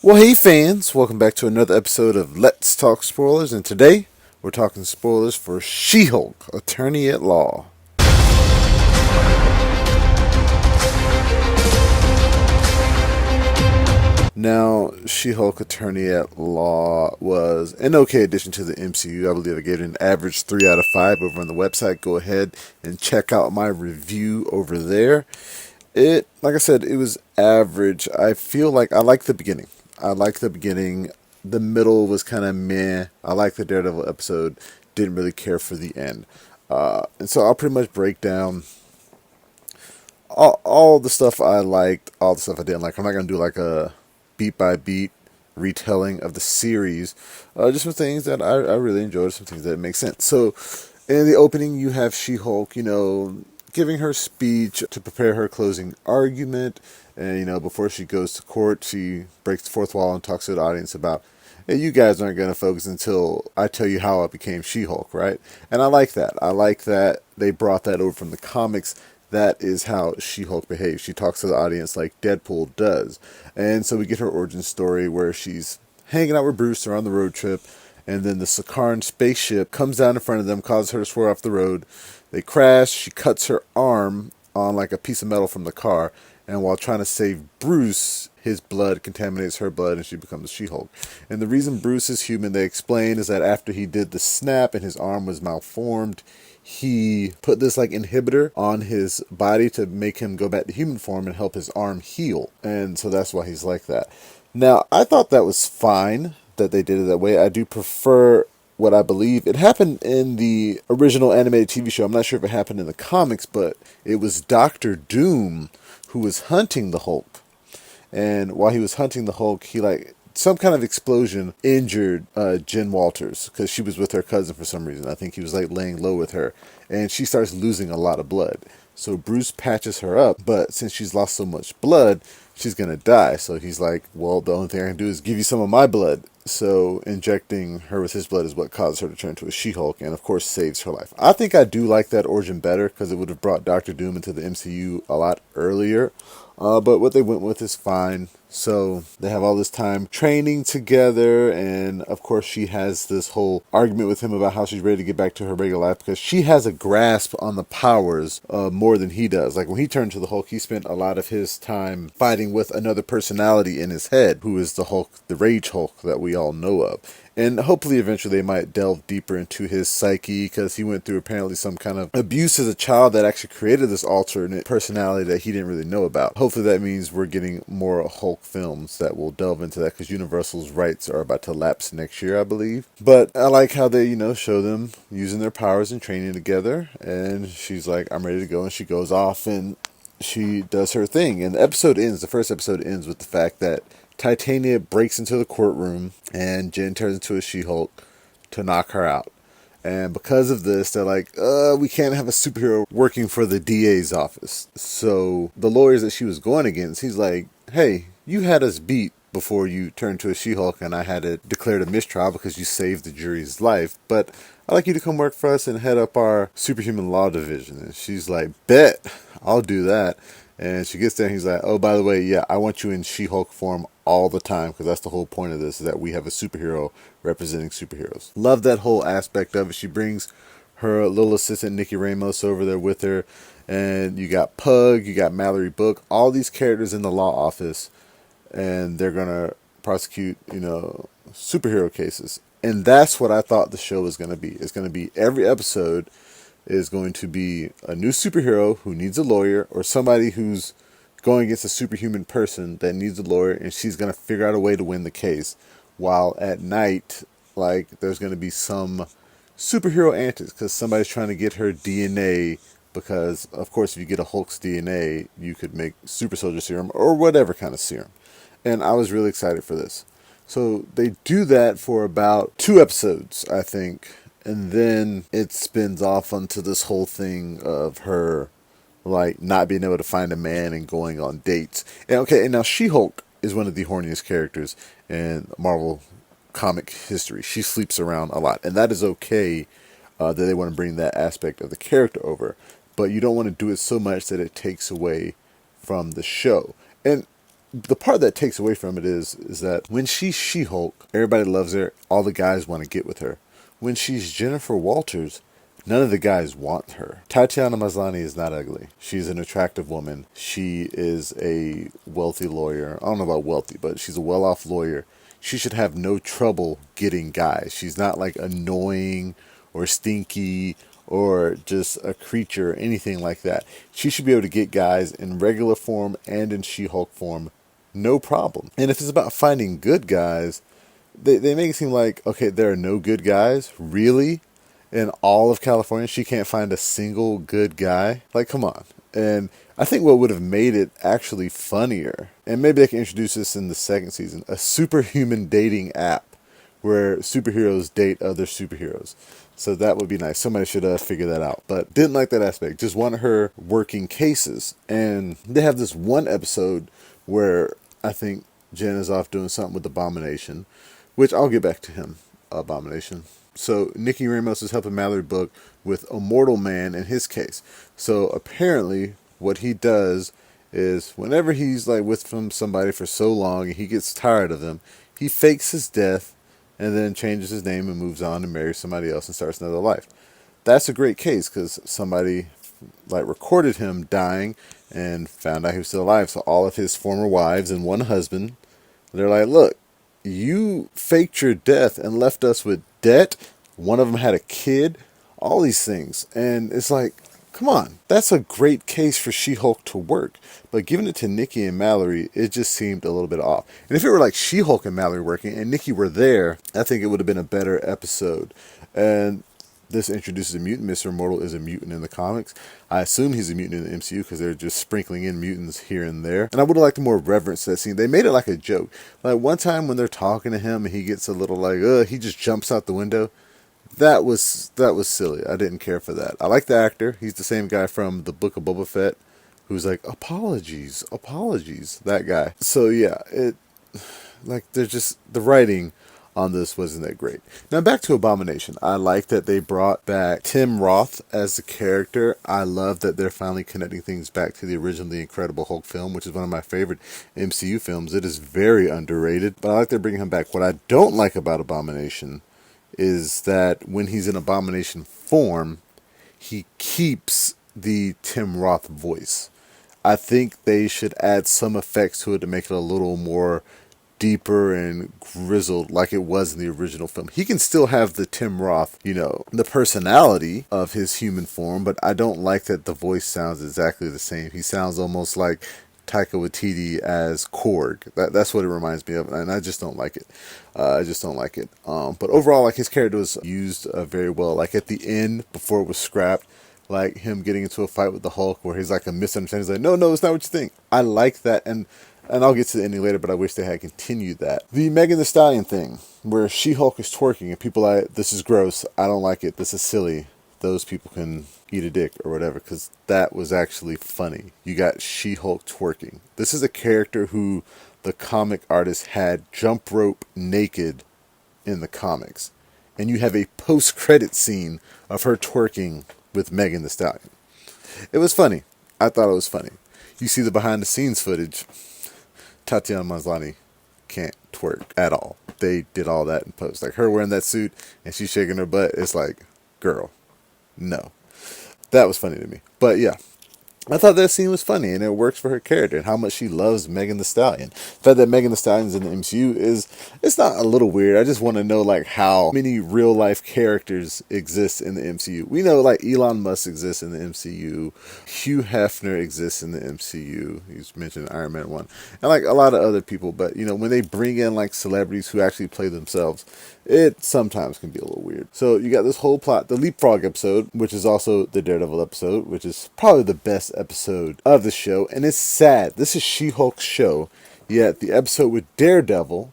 Well, hey fans, welcome back to another episode of Let's Talk Spoilers, and today we're talking spoilers for She-Hulk, Attorney at Law. Now, She-Hulk Attorney at Law was an okay addition to the MCU. I believe I gave it an average 3 out of 5 over on the website. Go ahead and check out my review over there. Like I said, it was average. I feel like I like the beginning. The middle was kind of meh. I liked the Daredevil episode. Didn't really care for the end. And so I'll pretty much break down all the stuff I liked, all the stuff I didn't like. I'm not going to do like a beat by beat retelling of the series. Just some things that I really enjoyed, some things that make sense. So in the opening, you have She-Hulk, giving her speech to prepare her closing argument. And, before she goes to court, she breaks the fourth wall and talks to the audience about, hey, you guys aren't going to focus until I tell you how I became She-Hulk, right? And I like that. I like that they brought that over from the comics. That is how She-Hulk behaves. She talks to the audience like Deadpool does. And so we get her origin story where she's hanging out with Bruce. They're on the road trip. And then the Segarra spaceship comes down in front of them, causes her to swerve off the road. They crash. She cuts her arm on like a piece of metal from the car. And while trying to save Bruce, his blood contaminates her blood and she becomes She-Hulk. And the reason Bruce is human, they explain, is that after he did the snap and his arm was malformed, he put this like inhibitor on his body to make him go back to human form and help his arm heal. And so that's why he's like that. Now, I thought that was fine that they did it that way. I do prefer what I believe. It happened in the original animated TV show. I'm not sure if it happened in the comics, but it was Doctor Doom who was hunting the Hulk. And while he was hunting the Hulk, some kind of explosion injured Jen Walters because she was with her cousin for some reason. I think he was laying low with her. And she starts losing a lot of blood. So Bruce patches her up, but since she's lost so much blood, she's going to die. So he's like, well, the only thing I can do is give you some of my blood. So injecting her with his blood is what causes her to turn into a She-Hulk and, of course, saves her life. I think I do like that origin better because it would have brought Doctor Doom into the MCU a lot earlier. But what they went with is fine. So they have all this time training together. And, of course, she has this whole argument with him about how she's ready to get back to her regular life because she has a grasp on the powers more than he does. Like when he turned to the Hulk, he spent a lot of his time fighting with another personality in his head, who is the Hulk, the Rage Hulk that we all know of. And hopefully eventually they might delve deeper into his psyche because he went through apparently some kind of abuse as a child that actually created this alternate personality that he didn't really know about. Hopefully that means we're getting more Hulk films that will delve into that because Universal's rights are about to lapse next year, I believe. But I like how they, show them using their powers and training together. And she's like, I'm ready to go. And she goes off and she does her thing. And the first episode ends with the fact that Titania breaks into the courtroom and Jen turns into a She-Hulk to knock her out. And because of this, they're like, we can't have a superhero working for the DA's office. So the lawyers that she was going against, he's like, hey, you had us beat before you turned to a She-Hulk and I had it declared a mistrial because you saved the jury's life. But I'd like you to come work for us and head up our superhuman law division. And she's like, bet, I'll do that. And she gets there and he's like, oh, by the way, yeah, I want you in She-Hulk form all the time because that's the whole point of this, is that we have a superhero representing superheroes. Love that whole aspect of it. She brings her little assistant, Nikki Ramos, over there with her. And you got Pug, you got Mallory Book, all these characters in the law office. And they're going to prosecute, superhero cases. And that's what I thought the show was going to be. It's going to be every episode is going to be a new superhero who needs a lawyer or somebody who's going against a superhuman person that needs a lawyer, and she's going to figure out a way to win the case. While at night, there's going to be some superhero antics because somebody's trying to get her DNA because, of course, if you get a Hulk's DNA, you could make super soldier serum or whatever kind of serum. And I was really excited for this. So they do that for about 2 episodes, I think. And then it spins off onto this whole thing of her, not being able to find a man and going on dates. And now She-Hulk is one of the horniest characters in Marvel comic history. She sleeps around a lot. And that is okay that they want to bring that aspect of the character over. But you don't want to do it so much that it takes away from the show. And the part that takes away from it is that when she's She-Hulk, everybody loves her. All the guys want to get with her. When she's Jennifer Walters, none of the guys want her. Tatiana Maslany is not ugly. She's an attractive woman. She is a wealthy lawyer. I don't know about wealthy, but she's a well-off lawyer. She should have no trouble getting guys. She's not like annoying or stinky or just a creature or anything like that. She should be able to get guys in regular form and in She-Hulk form, no problem. And if it's about finding good guys, they make it seem like, okay, there are no good guys? Really? In all of California, she can't find a single good guy? Like, come on. And I think what would have made it actually funnier, and maybe they can introduce this in the second season, a superhuman dating app where superheroes date other superheroes. So that would be nice. Somebody should figure that out. But didn't like that aspect. Just wanted her working cases. And they have this one episode where I think Jen is off doing something with Abomination, which I'll get back to him, Abomination. So Nikki Ramos is helping Mallory book with Immortal Man in his case. So apparently what he does is whenever he's like with from somebody for so long and he gets tired of them, he fakes his death and then changes his name and moves on and marries somebody else and starts another life. That's a great case because somebody like recorded him dying and found out he was still alive. So all of his former wives and one husband, they're like, look, you faked your death and left us with debt. One of them had a kid, all these things. And it's like, come on, that's a great case for She-Hulk to work. But giving it to Nikki and Mallory, it just seemed a little bit off. And if it were like She-Hulk and Mallory working and Nikki were there, I think it would have been a better episode. And this introduces a mutant. Mr. Immortal is a mutant in the comics. I assume he's a mutant in the MCU because they're just sprinkling in mutants here and there. And I would have liked more reverence to that scene. They made it like a joke. Like one time when they're talking to him and he gets a little like, he just jumps out the window. That was silly. I didn't care for that. I like the actor. He's the same guy from the Book of Boba Fett who's like, apologies. That guy. So yeah, they're just, the writing on this wasn't that great. Now back to Abomination. I like that they brought back Tim Roth as the character. I love that they're finally connecting things back to the original The Incredible Hulk film, which is one of my favorite MCU films. It is very underrated, but I like they're bringing him back. What I don't like about Abomination is that when he's in Abomination form, he keeps the Tim Roth voice. I think they should add some effects to it to make it a little more deeper and grizzled like it was in the original film. He can still have the Tim Roth, the personality of his human form, but I don't like that the voice sounds exactly the same. He sounds almost like Taika Waititi as Korg. That's what it reminds me of, and I just don't like it. But overall, like his character was used very well. Like at the end, before it was scrapped, like him getting into a fight with the Hulk where he's like a misunderstanding. He's like, no, it's not what you think. I like that, and I'll get to the ending later, but I wish they had continued that. The Megan Thee Stallion thing, where She-Hulk is twerking, and people are like, this is gross, I don't like it, this is silly. Those people can eat a dick or whatever, because that was actually funny. You got She-Hulk twerking. This is a character who the comic artist had jump rope naked in the comics. And you have a post-credit scene of her twerking with Megan Thee Stallion. It was funny. I thought it was funny. You see the behind-the-scenes footage. Tatiana Maslany can't twerk at all. They did all that in post. Like her wearing that suit and she's shaking her butt. It's like, girl, no. That was funny to me. But yeah, I thought that scene was funny and it works for her character and how much she loves Megan Thee Stallion. The fact that Megan Thee Stallion's in the MCU it's not a little weird. I just want to know like how many real life characters exist in the MCU. We know like Elon Musk exists in the MCU. Hugh Hefner exists in the MCU. He's mentioned Iron Man 1. And like a lot of other people. But when they bring in like celebrities who actually play themselves, it sometimes can be a little weird. So you got this whole plot, the Leapfrog episode, which is also the Daredevil episode, which is probably the best episode of the show. And it's sad. This is She-Hulk's show, yet the episode with Daredevil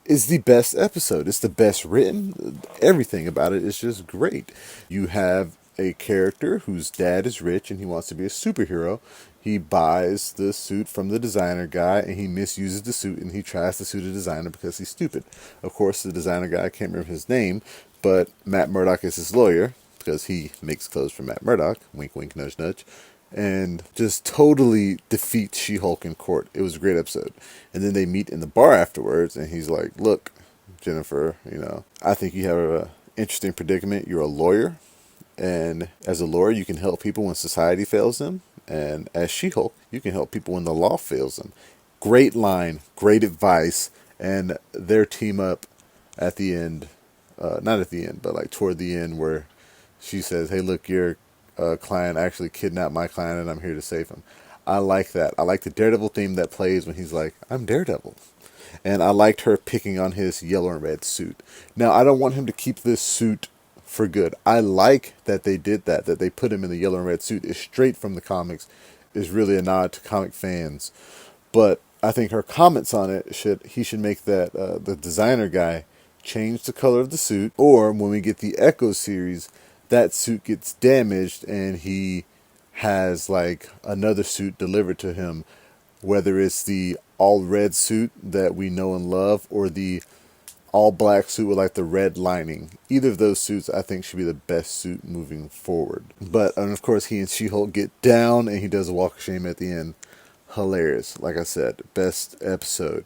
is the best episode. It's the best written. Everything about it is just great. You have a character whose dad is rich and he wants to be a superhero. He buys the suit from the designer guy and he misuses the suit and he tries to sue the designer because he's stupid. Of course, the designer guy, I can't remember his name, but Matt Murdock is his lawyer because he makes clothes for Matt Murdock. Wink, wink, nudge, nudge. and just totally defeats She-Hulk in court. It was a great episode. And then they meet in the bar afterwards, and he's like, look, Jennifer, I think you have an interesting predicament. You're a lawyer, and as a lawyer, you can help people when society fails them. And as She-Hulk, you can help people when the law fails them. Great line, great advice, and their team up at the end, not at the end, but like toward the end, where she says, hey, look, your client actually kidnapped my client and I'm here to save him. I like that. I like the Daredevil theme that plays when he's like, I'm Daredevil. And I liked her picking on his yellow and red suit. Now, I don't want him to keep this suit for good. I like that they did that they put him in the yellow and red suit. It's straight from the comics. Is really a nod to comic fans. But I think her comments on it he should make that the designer guy change the color of the suit, or when we get the Echo series, that suit gets damaged and he has like another suit delivered to him, whether it's the all red suit that we know and love or the all black suit with like the red lining. Either of those suits I think should be the best suit moving forward. But and of course he and She-Hulk get down and he does a walk of shame at the end. Hilarious. Like I said, best episode.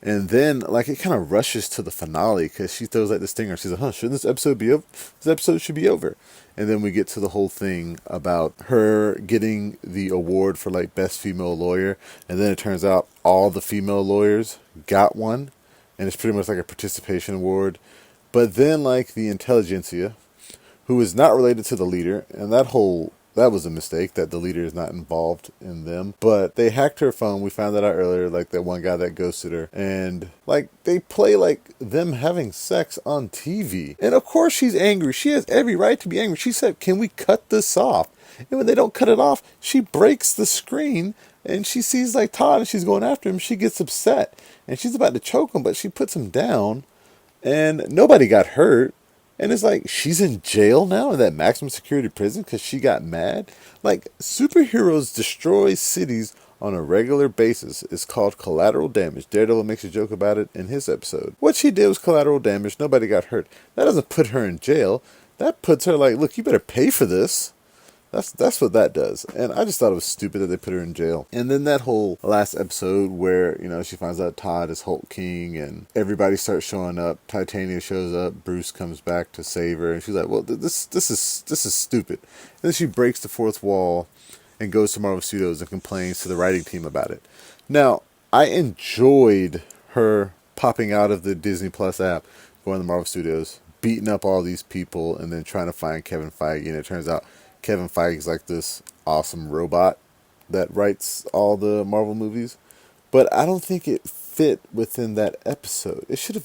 And then like it kind of rushes to the finale because she throws like the stinger. She's like, shouldn't this episode be over? This episode should be over. And then we get to the whole thing about her getting the award for like best female lawyer. And then it turns out all the female lawyers got one. And it's pretty much like a participation award. But then like the intelligentsia, who is not related to the leader, and that was a mistake that the leader is not involved in them. But they hacked her phone. We found that out earlier, like that one guy that ghosted her. And like they play like them having sex on TV. And of course she's angry. She has every right to be angry. She said, can we cut this off? And when they don't cut it off, she breaks the screen and she sees like Todd and she's going after him. She gets upset and she's about to choke him, but she puts him down and nobody got hurt. And it's like, she's in jail now in that maximum security prison because she got mad. Like, superheroes destroy cities on a regular basis. It's called collateral damage. Daredevil makes a joke about it in his episode. What she did was collateral damage. Nobody got hurt. That doesn't put her in jail. That puts her like, look, you better pay for this. That's what that does. And I just thought it was stupid that they put her in jail. And then that whole last episode where, she finds out Todd is Hulk King and everybody starts showing up. Titania shows up. Bruce comes back to save her. And she's like, well, this is stupid. And then she breaks the fourth wall and goes to Marvel Studios and complains to the writing team about it. Now, I enjoyed her popping out of the Disney Plus app, going to Marvel Studios, beating up all these people, and then trying to find Kevin Feige. And it turns out Kevin Feige is like this awesome robot that writes all the Marvel movies. But I don't think it fit within that episode. It probably should have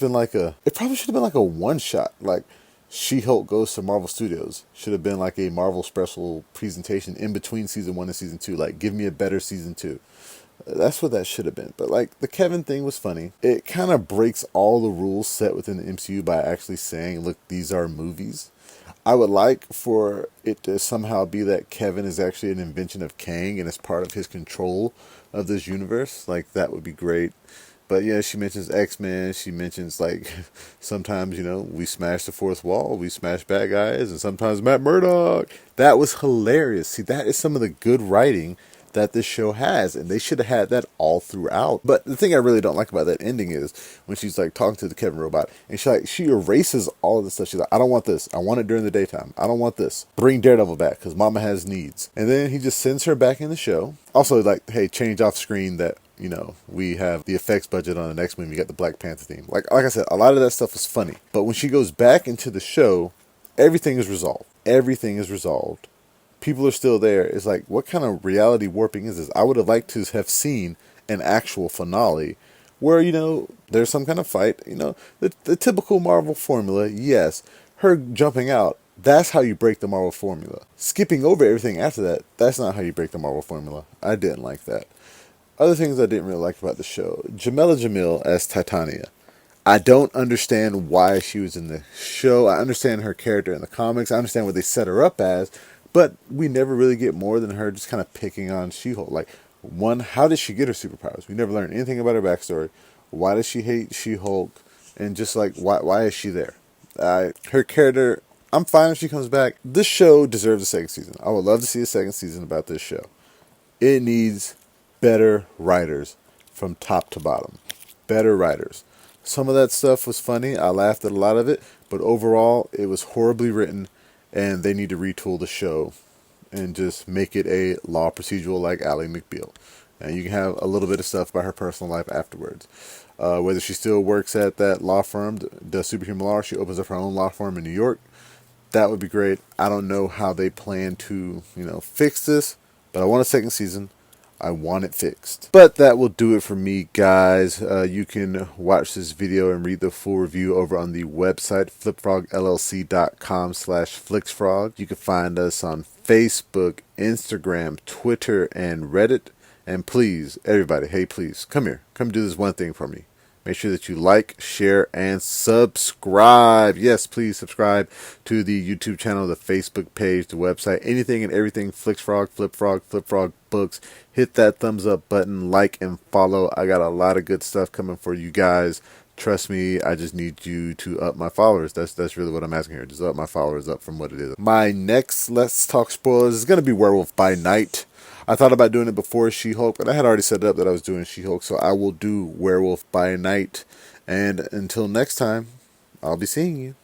been like a one shot. Like She-Hulk goes to Marvel Studios. Should have been like a Marvel special presentation in between season 1 and season 2. Like, give me a better season 2. That's what that should have been. But like the Kevin thing was funny. It kind of breaks all the rules set within the MCU by actually saying, look, these are movies. I would like for it to somehow be that Kevin is actually an invention of Kang and is part of his control of this universe. Like, that would be great. But yeah, she mentions X-Men. She mentions like sometimes, we smash the fourth wall, we smash bad guys, and sometimes Matt Murdock. That was hilarious. See, that is some of the good writing that this show has, and they should have had that all throughout. But the thing I really don't like about that ending is when she's like talking to the Kevin robot, and she erases all of this stuff. She's like, I don't want this. I want it during the daytime. I don't want this. Bring Daredevil back because Mama has needs. And then he just sends her back in the show. Also, like, hey, change off screen that we have the effects budget on the next movie. You got the Black Panther theme. Like I said, a lot of that stuff is funny. But when she goes back into the show, everything is resolved. Everything is resolved. People are still there. It's like, what kind of reality warping is this? I would have liked to have seen an actual finale where, there's some kind of fight. The typical Marvel formula, yes. Her jumping out, that's how you break the Marvel formula. Skipping over everything after that, that's not how you break the Marvel formula. I didn't like that. Other things I didn't really like about the show. Jameela Jamil as Titania. I don't understand why she was in the show. I understand her character in the comics. I understand what they set her up as. But we never really get more than her just kind of picking on She-Hulk. Like, one, how did she get her superpowers? We never learned anything about her backstory. Why does she hate She-Hulk? And just like, why is she there? Her character, I'm fine if she comes back. This show deserves a second season. I would love to see a second season about this show. It needs better writers from top to bottom. Better writers. Some of that stuff was funny. I laughed at a lot of it. But overall, it was horribly written. And they need to retool the show and just make it a law procedural like Ally McBeal. And you can have a little bit of stuff about her personal life afterwards. Whether she still works at that law firm, does superhuman law, she opens up her own law firm in New York. That would be great. I don't know how they plan to, fix this, but I want a second season. I want it fixed. But that will do it for me, guys. You can watch this video and read the full review over on the website, flipfrogllc.com/flixfrog. You can find us on Facebook, Instagram, Twitter, and Reddit. And please, everybody, hey, please, come here. Come do this one thing for me. Make sure that you like, share, and subscribe. Yes, please subscribe to the YouTube channel, the Facebook page, the website, anything and everything, Flixfrog, Flipfrog books. Hit that thumbs up button, like, and follow. I got a lot of good stuff coming for you guys. Trust me, I just need you to up my followers. That's really what I'm asking here. Just up my followers up from what it is. My next Let's Talk Spoilers is going to be Werewolf by Night. I thought about doing it before She-Hulk, but I had already set it up that I was doing She-Hulk, so I will do Werewolf by Night. And until next time, I'll be seeing you.